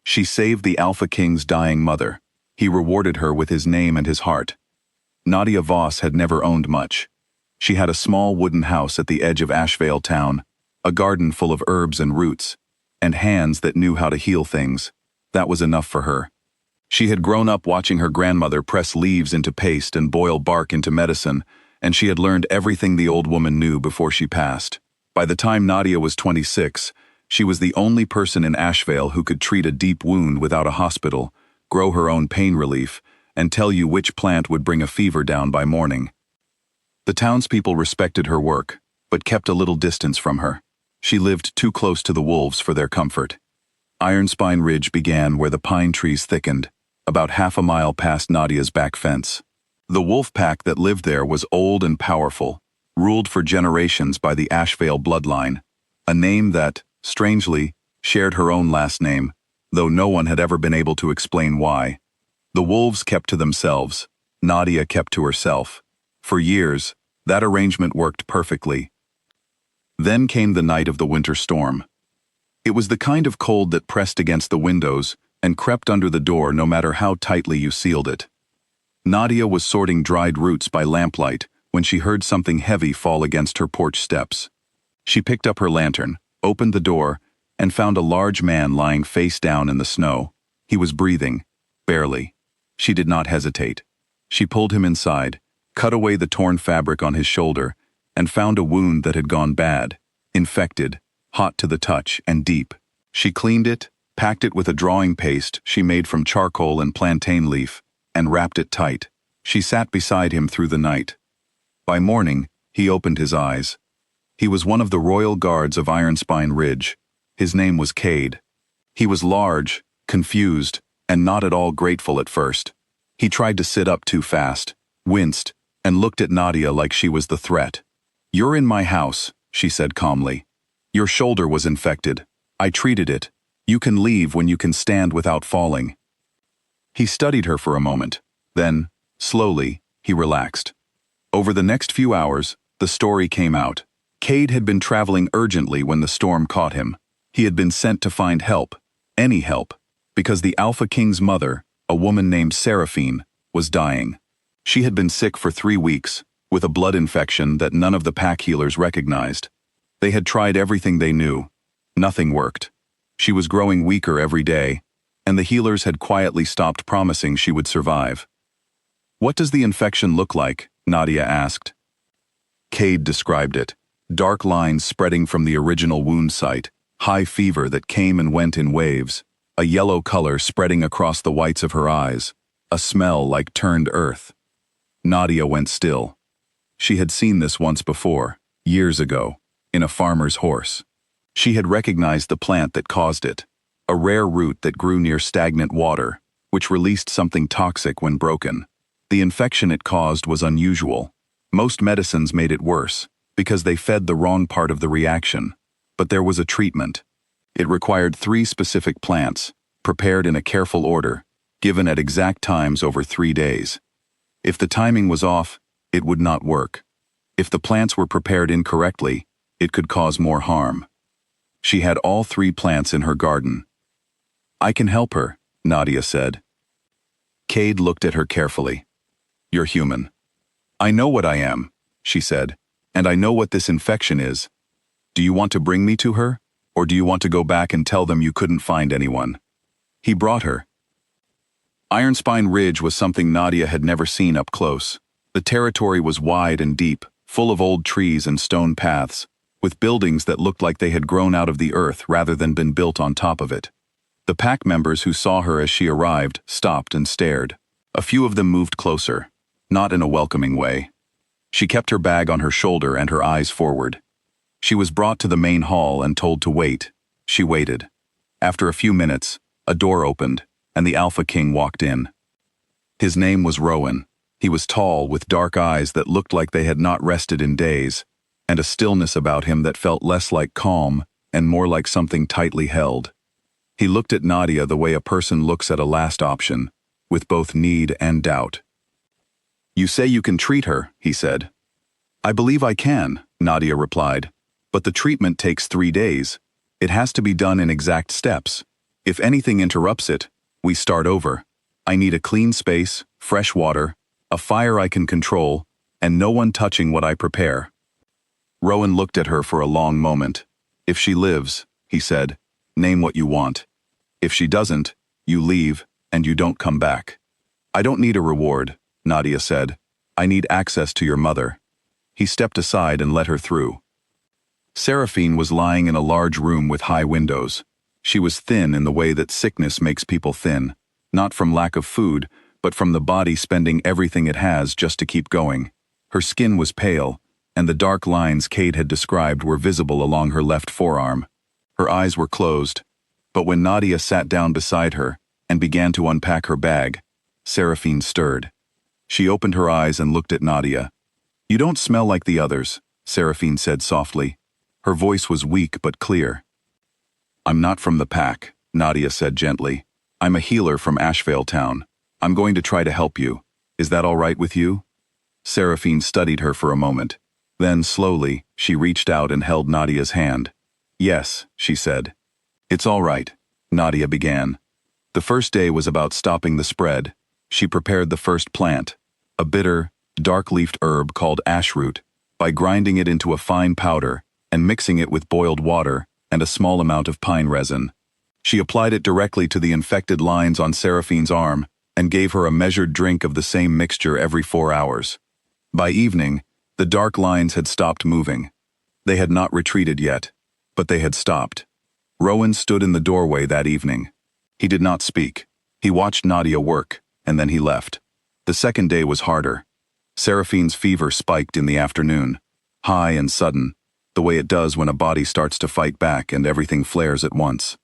She saved the Alpha King's dying mother. He rewarded her with his name and his heart. Nadia Voss had never owned much. She had a small wooden house at the edge of Ashvale town, a garden full of herbs and roots, and hands that knew how to heal things. That was enough for her. She had grown up watching her grandmother press leaves into paste and boil bark into medicine, and she had learned everything the old woman knew before she passed. By the time Nadia was 26, she was the only person in Ashvale who could treat a deep wound without a hospital, grow her own pain relief, and tell you which plant would bring a fever down by morning. The townspeople respected her work, but kept a little distance from her. She lived too close to the wolves for their comfort. Ironspine Ridge began where the pine trees thickened, about half a mile past Nadia's back fence. The wolf pack that lived there was old and powerful, ruled for generations by the Ashvale bloodline, a name that, strangely, shared her own last name, though no one had ever been able to explain why. The wolves kept to themselves, Nadia kept to herself. For years, that arrangement worked perfectly. Then came the night of the winter storm. It was the kind of cold that pressed against the windows and crept under the door no matter how tightly you sealed it. Nadia was sorting dried roots by lamplight when she heard something heavy fall against her porch steps. She picked up her lantern, opened the door, and found a large man lying face down in the snow. He was breathing, barely. She did not hesitate. She pulled him inside, cut away the torn fabric on his shoulder, and found a wound that had gone bad, infected, hot to the touch, and deep. She cleaned it, packed it with a drawing paste she made from charcoal and plantain leaf, and wrapped it tight. She sat beside him through the night. By morning, he opened his eyes. He was one of the royal guards of Ironspine Ridge. His name was Cade. He was large, confused, and not at all grateful at first. He tried to sit up too fast, winced, and looked at Nadia like she was the threat. "You're in my house," she said calmly. "Your shoulder was infected. I treated it. You can leave when you can stand without falling." He studied her for a moment. Then, slowly, he relaxed. Over the next few hours, the story came out. Cade had been traveling urgently when the storm caught him. He had been sent to find help, any help, because the Alpha King's mother, a woman named Seraphine, was dying. She had been sick for 3 weeks, with a blood infection that none of the pack healers recognized. They had tried everything they knew. Nothing worked. She was growing weaker every day, and the healers had quietly stopped promising she would survive. "What does the infection look like?" Nadia asked. Cade described it. Dark lines spreading from the original wound site, high fever that came and went in waves, a yellow color spreading across the whites of her eyes, a smell like turned earth. Nadia went still. She had seen this once before, years ago, in a farmer's horse. She had recognized the plant that caused it, a rare root that grew near stagnant water, which released something toxic when broken. The infection it caused was unusual. Most medicines made it worse, because they fed the wrong part of the reaction. But there was a treatment. It required 3 specific plants, prepared in a careful order, given at exact times over 3 days. If the timing was off, it would not work. If the plants were prepared incorrectly, it could cause more harm. She had all 3 plants in her garden. "I can help her," Nadia said. Cade looked at her carefully. "You're human." "I know what I am," she said, "and I know what this infection is. Do you want to bring me to her, or do you want to go back and tell them you couldn't find anyone?" He brought her. Ironspine Ridge was something Nadia had never seen up close. The territory was wide and deep, full of old trees and stone paths, with buildings that looked like they had grown out of the earth rather than been built on top of it. The pack members who saw her as she arrived stopped and stared. A few of them moved closer, not in a welcoming way. She kept her bag on her shoulder and her eyes forward. She was brought to the main hall and told to wait. She waited. After a few minutes, a door opened, and the Alpha King walked in. His name was Rowan. He was tall, with dark eyes that looked like they had not rested in days, and a stillness about him that felt less like calm and more like something tightly held. He looked at Nadia the way a person looks at a last option, with both need and doubt. "You say you can treat her," he said. "I believe I can," Nadia replied, "but the treatment takes 3 days. It has to be done in exact steps. If anything interrupts it, we start over. I need a clean space, fresh water, a fire I can control, and no one touching what I prepare." Rowan looked at her for a long moment. "If she lives," he said, "name what you want. If she doesn't, you leave, and you don't come back." "I don't need a reward," Nadia said. "I need access to your mother." He stepped aside and let her through. Seraphine was lying in a large room with high windows. She was thin in the way that sickness makes people thin, not from lack of food, but from the body spending everything it has just to keep going. Her skin was pale, and the dark lines Kate had described were visible along her left forearm. Her eyes were closed, but when Nadia sat down beside her and began to unpack her bag, Seraphine stirred. She opened her eyes and looked at Nadia. "You don't smell like the others," Seraphine said softly. Her voice was weak but clear. "I'm not from the pack," Nadia said gently. "I'm a healer from Ashvale Town. I'm going to try to help you. Is that all right with you?" Seraphine studied her for a moment. Then, slowly, she reached out and held Nadia's hand. "Yes," she said. "It's all right," Nadia began. The first day was about stopping the spread. She prepared the first plant, a bitter, dark-leafed herb called ashroot, by grinding it into a fine powder and mixing it with boiled water and a small amount of pine resin. She applied it directly to the infected lines on Seraphine's arm and gave her a measured drink of the same mixture every 4 hours. By evening, the dark lines had stopped moving. They had not retreated yet, but they had stopped. Rowan stood in the doorway that evening. He did not speak. He watched Nadia work, and then he left. The second day was harder. Seraphine's fever spiked in the afternoon, high and sudden, the way it does when a body starts to fight back and everything flares at once.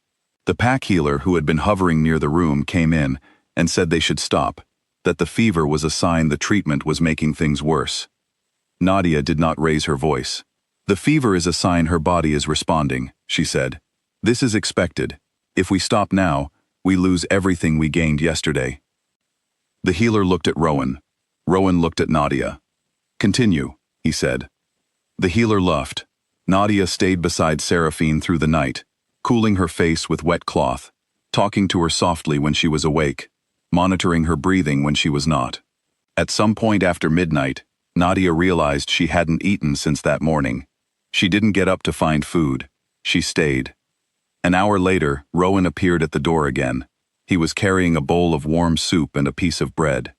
The pack healer who had been hovering near the room came in and said they should stop, that the fever was a sign the treatment was making things worse. Nadia did not raise her voice. "The fever is a sign her body is responding," she said. "This is expected. If we stop now, we lose everything we gained yesterday." The healer looked at Rowan. Rowan looked at Nadia. "Continue," he said. The healer left. Nadia stayed beside Seraphine through the night, cooling her face with wet cloth, talking to her softly when she was awake, monitoring her breathing when she was not. At some point after midnight, Nadia realized she hadn't eaten since that morning. She didn't get up to find food. She stayed. An hour later, Rowan appeared at the door again. He was carrying a bowl of warm soup and a piece of bread.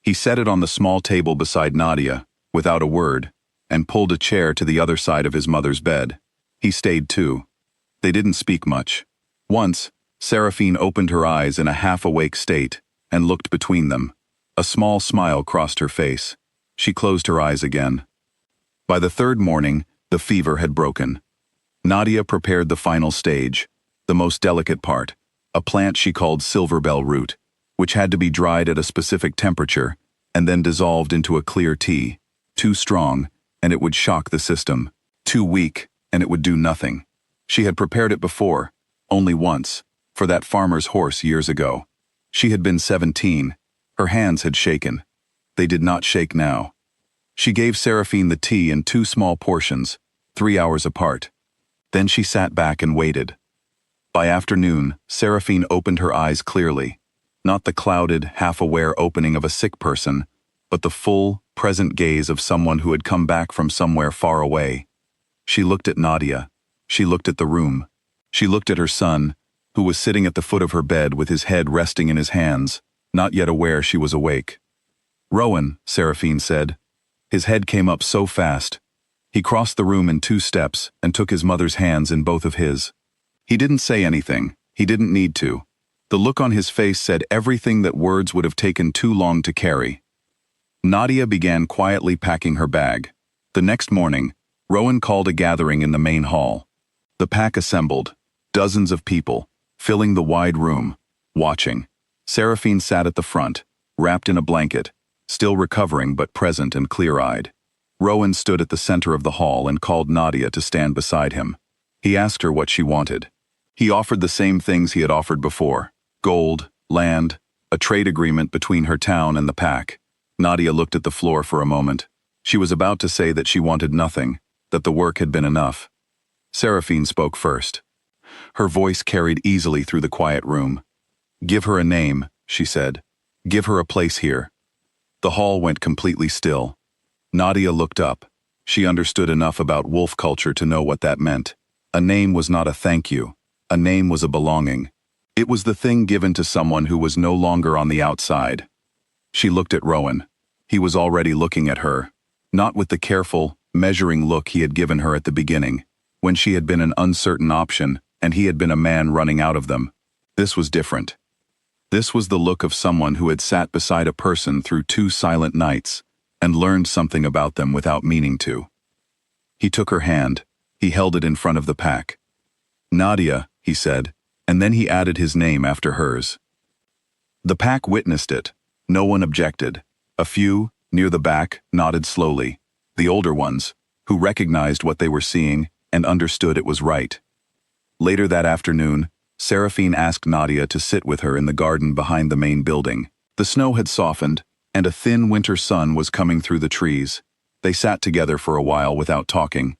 He set it on the small table beside Nadia, without a word, and pulled a chair to the other side of his mother's bed. He stayed too. They didn't speak much. Once, Seraphine opened her eyes in a half-awake state and looked between them. A small smile crossed her face. She closed her eyes again. By the third morning, the fever had broken. Nadia prepared the final stage, the most delicate part, a plant she called silverbell root, which had to be dried at a specific temperature and then dissolved into a clear tea. Too strong, and it would shock the system. Too weak, and it would do nothing. She had prepared it before, only once, for that farmer's horse years ago. She had been 17. Her hands had shaken. They did not shake now. She gave Seraphine the tea in 2 small portions, 3 hours apart. Then she sat back and waited. By afternoon, Seraphine opened her eyes clearly, not the clouded, half-aware opening of a sick person, but the full, present gaze of someone who had come back from somewhere far away. She looked at Nadia. She looked at the room. She looked at her son, who was sitting at the foot of her bed with his head resting in his hands, not yet aware she was awake. "Rowan," Seraphine said. His head came up so fast. He crossed the room in 2 steps and took his mother's hands in both of his. He didn't say anything. He didn't need to. The look on his face said everything that words would have taken too long to carry. Nadia began quietly packing her bag. The next morning, Rowan called a gathering in the main hall. The pack assembled, dozens of people, filling the wide room, watching. Seraphine sat at the front, wrapped in a blanket, still recovering but present and clear-eyed. Rowan stood at the center of the hall and called Nadia to stand beside him. He asked her what she wanted. He offered the same things he had offered before: gold, land, a trade agreement between her town and the pack. Nadia looked at the floor for a moment. She was about to say that she wanted nothing, that the work had been enough. Seraphine spoke first. Her voice carried easily through the quiet room. "Give her a name," she said. "Give her a place here." The hall went completely still. Nadia looked up. She understood enough about wolf culture to know what that meant. A name was not a thank you. A name was a belonging. It was the thing given to someone who was no longer on the outside. She looked at Rowan. He was already looking at her, not with the careful, measuring look he had given her at the beginning, when she had been an uncertain option and he had been a man running out of them. This was different. This was the look of someone who had sat beside a person through 2 silent nights and learned something about them without meaning to. He took her hand. He held it in front of the pack. "Nadia," he said, and then he added his name after hers. The pack witnessed it. No one objected. A few, near the back, nodded slowly. The older ones, who recognized what they were seeing and understood it was right. Later that afternoon, Seraphine asked Nadia to sit with her in the garden behind the main building. The snow had softened, and a thin winter sun was coming through the trees. They sat together for a while without talking.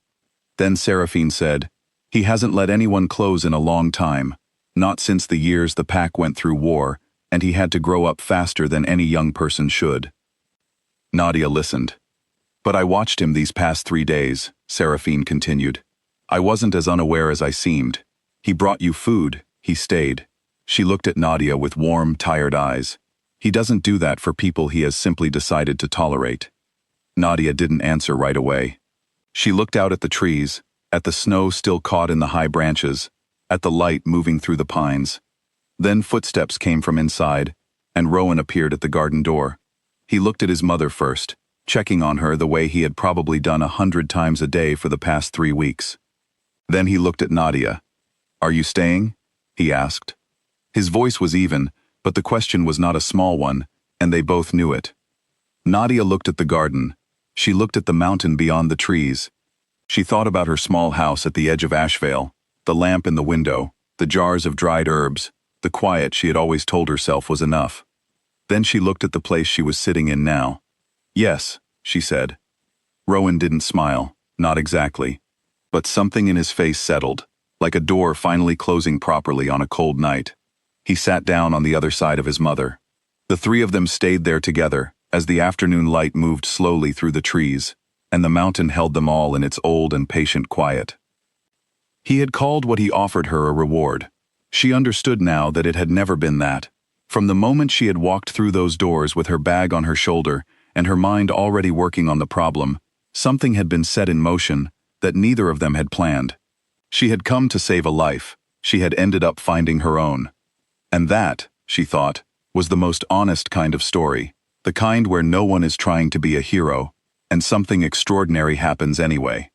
Then Seraphine said, "He hasn't let anyone close in a long time, not since the years the pack went through war, and he had to grow up faster than any young person should." Nadia listened. "But I watched him these past 3 days," Seraphine continued. "I wasn't as unaware as I seemed. He brought you food. He stayed." She looked at Nadia with warm, tired eyes. "He doesn't do that for people he has simply decided to tolerate." Nadia didn't answer right away. She looked out at the trees, at the snow still caught in the high branches, at the light moving through the pines. Then footsteps came from inside, and Rowan appeared at the garden door. He looked at his mother first, checking on her the way he had probably done 100 times a day for the past 3 weeks. Then he looked at Nadia. "Are you staying?" he asked. His voice was even, but the question was not a small one, and they both knew it. Nadia looked at the garden. She looked at the mountain beyond the trees. She thought about her small house at the edge of Ashvale, the lamp in the window, the jars of dried herbs, the quiet she had always told herself was enough. Then she looked at the place she was sitting in now. "Yes," she said. Rowan didn't smile, not exactly. But something in his face settled, like a door finally closing properly on a cold night. He sat down on the other side of his mother. The 3 of them stayed there together, as the afternoon light moved slowly through the trees, and the mountain held them all in its old and patient quiet. He had called what he offered her a reward. She understood now that it had never been that. From the moment she had walked through those doors with her bag on her shoulder and her mind already working on the problem, something had been set in motion that neither of them had planned. She had come to save a life. She had ended up finding her own. And that, she thought, was the most honest kind of story, the kind where no one is trying to be a hero, and something extraordinary happens anyway.